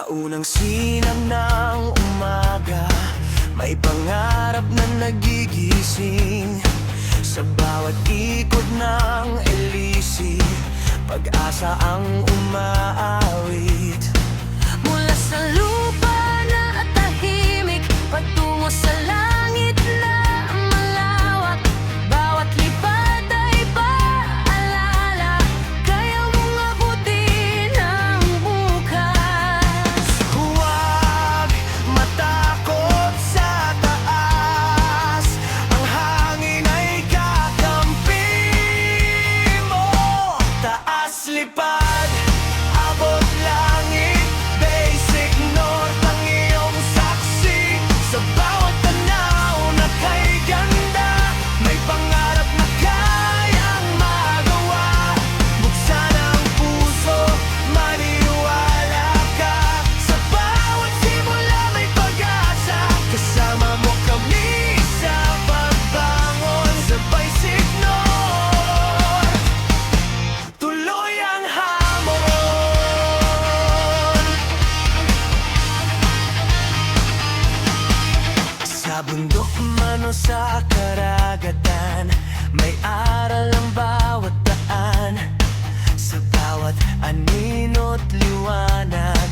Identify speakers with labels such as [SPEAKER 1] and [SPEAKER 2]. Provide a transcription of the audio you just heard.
[SPEAKER 1] unang sinag ng umaga, may pangarap na nagigising. Sa bawat ikot ng elisi, pag-asa ang umaawit. Mula sa lupa na tahimik, patungo sa langit na malawak. Bawat lipad ay paalala, kaya mong abutin ang bukas. Huwag matakot sa taas, ang hangin ay kakampi mo. Taas lipad, abot langit, basic north ang iyong saksi. Sa bawat tanaw na kay ganda, may pangarap na kayang magawa. Buksan ang puso, maniwala ka. Sa bawat simula may pag-asa, kasama mo kami sa pagbangon. Sabay signor, tuloy ang hamon. Sa bundok man o sa karagatan, may aral ang bawat daan. Sa bawat anino't liwanag,